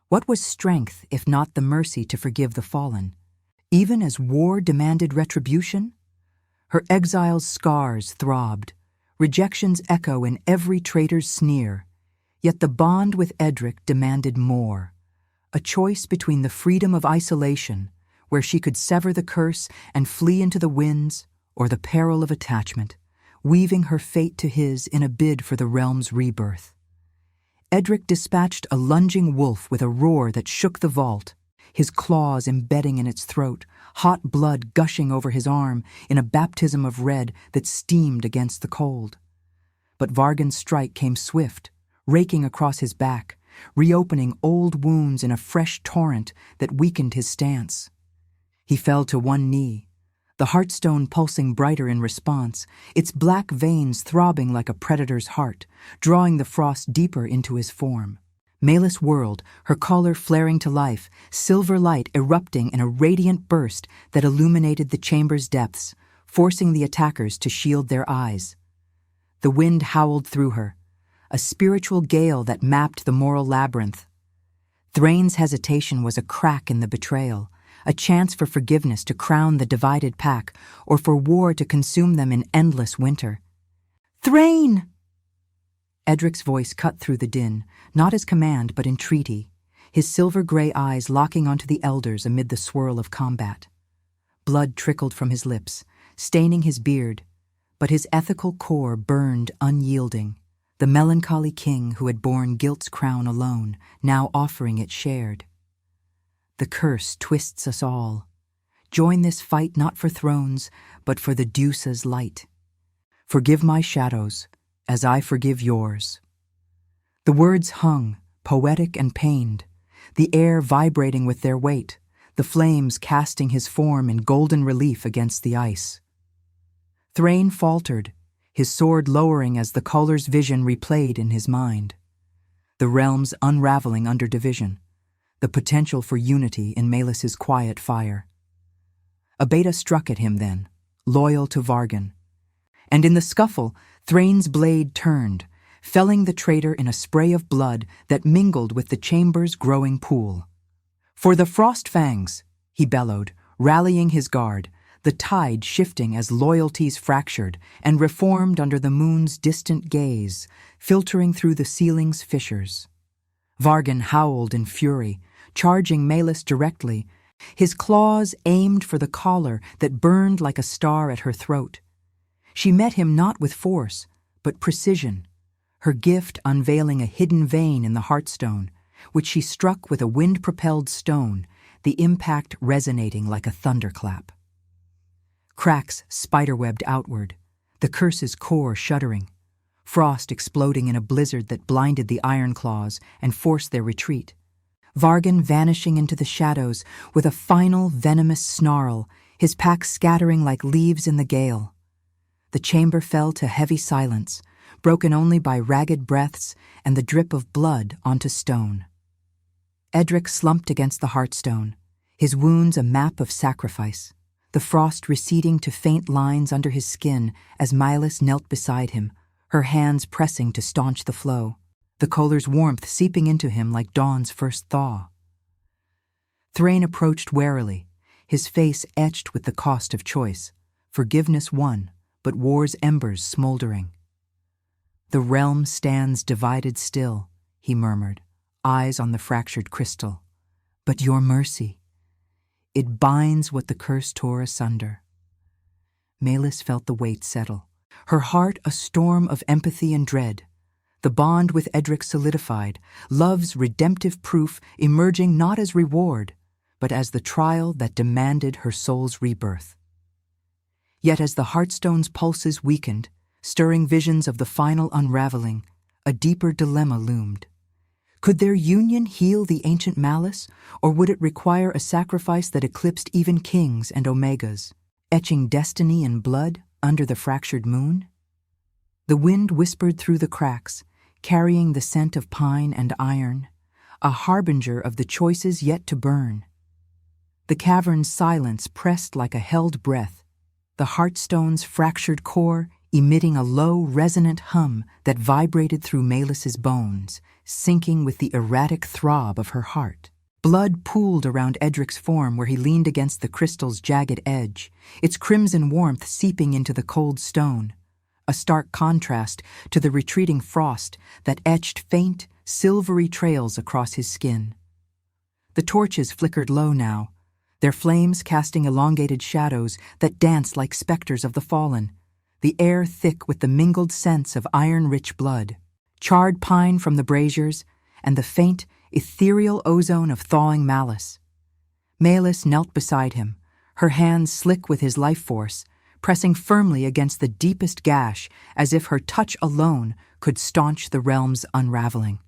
What was strength if not the mercy to forgive the fallen, even as war demanded retribution? Her exile's scars throbbed, rejection's echo in every traitor's sneer, yet the bond with Edric demanded more, a choice between the freedom of isolation, where she could sever the curse and flee into the winds, or the peril of attachment, weaving her fate to his in a bid for the realm's rebirth. Edric dispatched a lunging wolf with a roar that shook the vault, his claws embedding in its throat, hot blood gushing over his arm in a baptism of red that steamed against the cold. But Vargan's strike came swift, raking across his back, reopening old wounds in a fresh torrent that weakened his stance. He fell to one knee, the Heartstone pulsing brighter in response, its black veins throbbing like a predator's heart, drawing the frost deeper into his form. Malus whirled, her collar flaring to life, silver light erupting in a radiant burst that illuminated the chamber's depths, forcing the attackers to shield their eyes. The wind howled through her, a spiritual gale that mapped the moral labyrinth. Thrain's hesitation was a crack in the betrayal, a chance for forgiveness to crown the divided pack, or for war to consume them in endless winter. "Thrain!" Edric's voice cut through the din, not as command but entreaty, his silver-gray eyes locking onto the elders amid the swirl of combat. Blood trickled from his lips, staining his beard, but his ethical core burned unyielding, the melancholy king who had borne guilt's crown alone, now offering it shared. "The curse twists us all. join this fight not for thrones, but for the Deuce's light. Forgive my shadows, as I forgive yours." The words hung, poetic and pained, the air vibrating with their weight, the flames casting his form in golden relief against the ice. Thrain faltered, his sword lowering as the color's vision replayed in his mind. The realms unraveling under division, the potential for unity in Melis's quiet fire. Abeta struck at him then, loyal to Vargan. And in the scuffle, Thrain's blade turned, felling the traitor in a spray of blood that mingled with the chamber's growing pool. "For the Frost Fangs," he bellowed, rallying his guard, the tide shifting as loyalties fractured and reformed under the moon's distant gaze, filtering through the ceiling's fissures. Vargan howled in fury, charging Melis directly, his claws aimed for the collar that burned like a star at her throat. She met him not with force, but precision, her gift unveiling a hidden vein in the heartstone, which she struck with a wind-propelled stone, the impact resonating like a thunderclap. Cracks spiderwebbed outward, the curse's core shuddering, frost exploding in a blizzard that blinded the iron claws and forced their retreat. Vargan vanishing into the shadows with a final venomous snarl, his pack scattering like leaves in the gale. The chamber fell to heavy silence, broken only by ragged breaths and the drip of blood onto stone. Edric slumped against the heartstone, his wounds a map of sacrifice, the frost receding to faint lines under his skin as Melis knelt beside him, her hands pressing to staunch the flow, the color's warmth seeping into him like dawn's first thaw. Thrain approached warily, his face etched with the cost of choice, forgiveness won, but war's embers smoldering. "The realm stands divided still," he murmured, eyes on the fractured crystal. "But your mercy, it binds what the curse tore asunder." Melis felt the weight settle, her heart a storm of empathy and dread. The bond with Edric solidified, love's redemptive proof emerging not as reward, but as the trial that demanded her soul's rebirth. Yet as the heartstone's pulses weakened, stirring visions of the final unraveling, a deeper dilemma loomed. Could their union heal the ancient malice, or would it require a sacrifice that eclipsed even kings and omegas, etching destiny in blood under the fractured moon? The wind whispered through the cracks, carrying the scent of pine and iron, a harbinger of the choices yet to burn. The cavern's silence pressed like a held breath, the heartstone's fractured core emitting a low, resonant hum that vibrated through Melis's bones, syncing with the erratic throb of her heart. Blood pooled around Edric's form where he leaned against the crystal's jagged edge, its crimson warmth seeping into the cold stone, a stark contrast to the retreating frost that etched faint, silvery trails across his skin. The torches flickered low now, their flames casting elongated shadows that danced like specters of the fallen, the air thick with the mingled scents of iron-rich blood, charred pine from the braziers, and the faint, ethereal ozone of thawing malice. Melis knelt beside him, her hands slick with his life force, pressing firmly against the deepest gash as if her touch alone could staunch the realm's unraveling.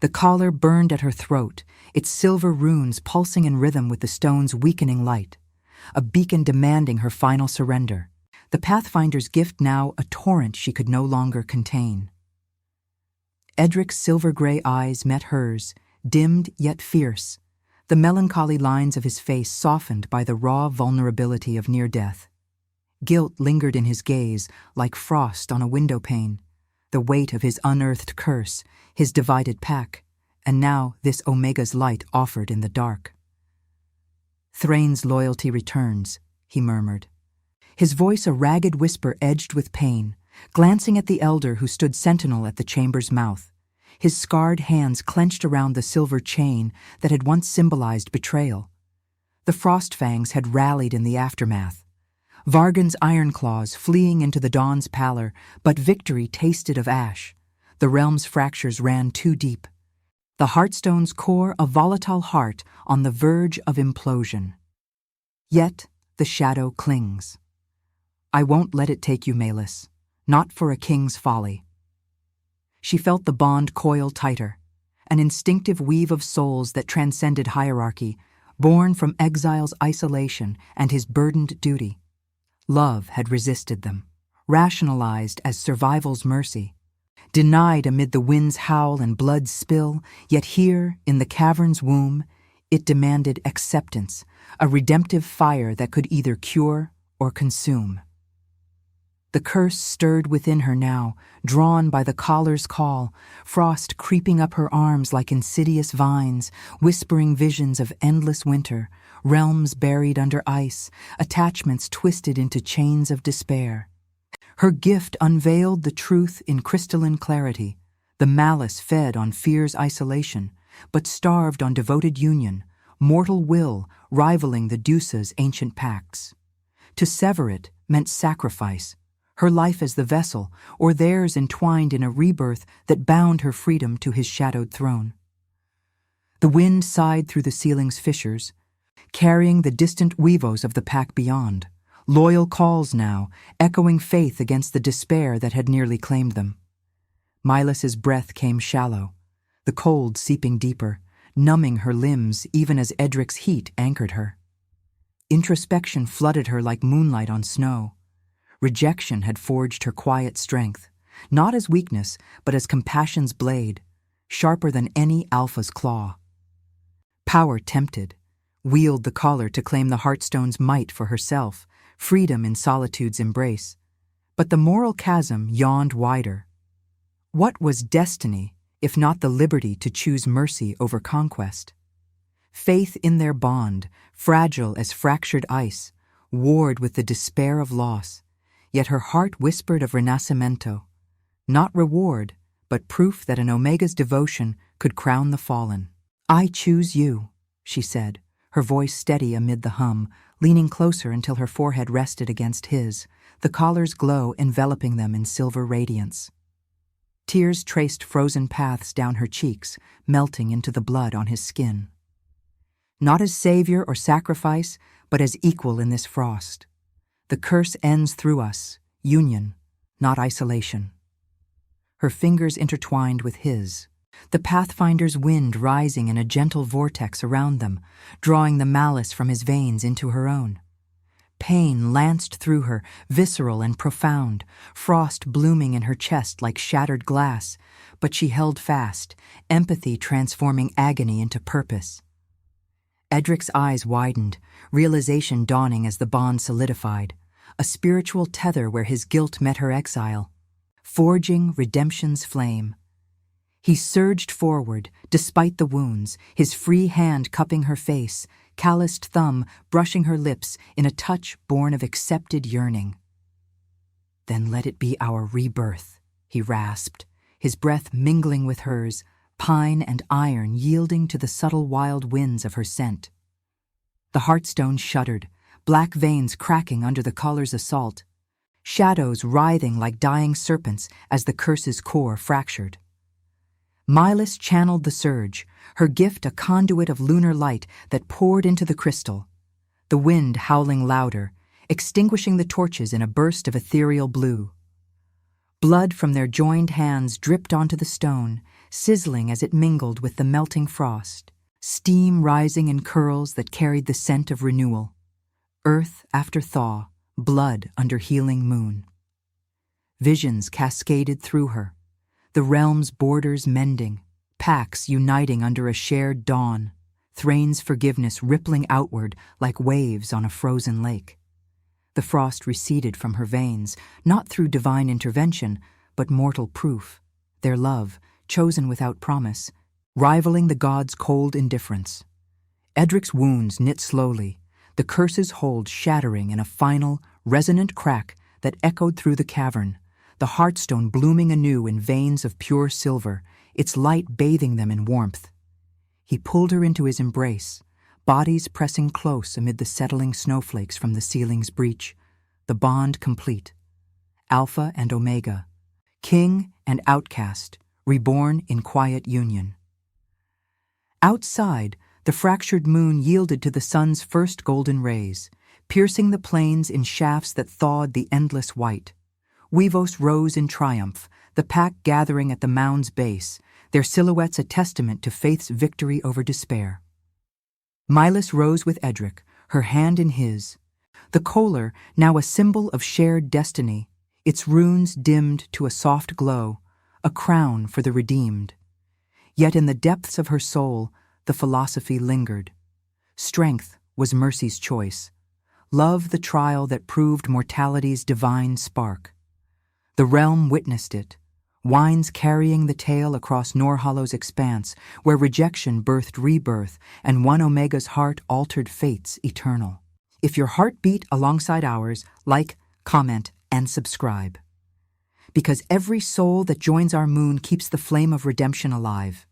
The collar burned at her throat, its silver runes pulsing in rhythm with the stone's weakening light, a beacon demanding her final surrender, the Pathfinder's gift now a torrent she could no longer contain. Edric's silver-gray eyes met hers, dimmed yet fierce, the melancholy lines of his face softened by the raw vulnerability of near death. Guilt lingered in his gaze like frost on a window pane, the weight of his unearthed curse, his divided pack, and now this Omega's light offered in the dark. "Thrain's loyalty returns," he murmured, his voice a ragged whisper edged with pain, glancing at the elder who stood sentinel at the chamber's mouth, his scarred hands clenched around the silver chain that had once symbolized betrayal. The Frost Fangs had rallied in the aftermath, Vargan's iron claws fleeing into the dawn's pallor, but victory tasted of ash. The realm's fractures ran too deep. The Heartstone's core a volatile heart on the verge of implosion. Yet the shadow clings. I won't let it take you, Malus, not for a king's folly. She felt the bond coil tighter, an instinctive weave of souls that transcended hierarchy, born from exile's isolation and his burdened duty. Love had resisted them, rationalized as survival's mercy, denied amid the wind's howl and blood's spill, yet here, in the cavern's womb, it demanded acceptance, a redemptive fire that could either cure or consume. The curse stirred within her now, drawn by the collar's call, frost creeping up her arms like insidious vines, whispering visions of endless winter, realms buried under ice, attachments twisted into chains of despair. Her gift unveiled the truth in crystalline clarity. The malice fed on fear's isolation, but starved on devoted union, mortal will rivaling the Deuce's ancient pacts. To sever it meant sacrifice, her life as the vessel, or theirs entwined in a rebirth that bound her freedom to his shadowed throne. The wind sighed through the ceiling's fissures, carrying the distant weavos of the pack beyond, loyal calls now, echoing faith against the despair that had nearly claimed them. Milas's breath came shallow, the cold seeping deeper, numbing her limbs even as Edric's heat anchored her. Introspection flooded her like moonlight on snow. Rejection had forged her quiet strength, not as weakness, but as compassion's blade, sharper than any alpha's claw. Power tempted, wield the collar to claim the Heartstone's might for herself, freedom in solitude's embrace. But the moral chasm yawned wider. What was destiny, if not the liberty to choose mercy over conquest? Faith in their bond, fragile as fractured ice, warred with the despair of loss. Yet her heart whispered of renascimento, not reward, but proof that an Omega's devotion could crown the fallen. I choose you, she said, her voice steady amid the hum, leaning closer until her forehead rested against his, the collar's glow enveloping them in silver radiance. Tears traced frozen paths down her cheeks, melting into the blood on his skin. Not as savior or sacrifice, but as equal in this frost. The curse ends through us, union, not isolation. Her fingers intertwined with his, the Pathfinder's wind rising in a gentle vortex around them, drawing the malice from his veins into her own. Pain lanced through her, visceral and profound, frost blooming in her chest like shattered glass, but she held fast, empathy transforming agony into purpose. Edric's eyes widened, realization dawning as the bond solidified, a spiritual tether where his guilt met her exile, forging redemption's flame. He surged forward, despite the wounds, his free hand cupping her face, calloused thumb brushing her lips in a touch born of accepted yearning. Then let it be our rebirth, he rasped, his breath mingling with hers, pine and iron yielding to the subtle wild winds of her scent. The Heartstone shuddered, black veins cracking under the collar's assault, shadows writhing like dying serpents as the curse's core fractured. Milas channeled the surge, her gift a conduit of lunar light that poured into the crystal, the wind howling louder, extinguishing the torches in a burst of ethereal blue. Blood from their joined hands dripped onto the stone, sizzling as it mingled with the melting frost, steam rising in curls that carried the scent of renewal. Earth after thaw, blood under healing moon. Visions cascaded through her, the realm's borders mending, packs uniting under a shared dawn, Thrain's forgiveness rippling outward like waves on a frozen lake. The frost receded from her veins, not through divine intervention, but mortal proof, their love, chosen without promise, rivaling the gods' cold indifference. Edric's wounds knit slowly, the curse's hold shattering in a final, resonant crack that echoed through the cavern, the Heartstone blooming anew in veins of pure silver, its light bathing them in warmth. He pulled her into his embrace, bodies pressing close amid the settling snowflakes from the ceiling's breach, the bond complete. Alpha and Omega, king and outcast, reborn in quiet union. Outside, the fractured moon yielded to the sun's first golden rays, piercing the plains in shafts that thawed the endless white. Weavos rose in triumph, the pack gathering at the mound's base, their silhouettes a testament to faith's victory over despair. Milas rose with Edric, her hand in his. The kohler, now a symbol of shared destiny, its runes dimmed to a soft glow, a crown for the redeemed. Yet in the depths of her soul, the philosophy lingered. Strength was mercy's choice. Love the trial that proved mortality's divine spark. The realm witnessed it, winds carrying the tale across Norhollow's expanse, where rejection birthed rebirth and one Omega's heart altered fates eternal. If your heart beat alongside ours, like, comment, and subscribe. Because every soul that joins our moon keeps the flame of redemption alive.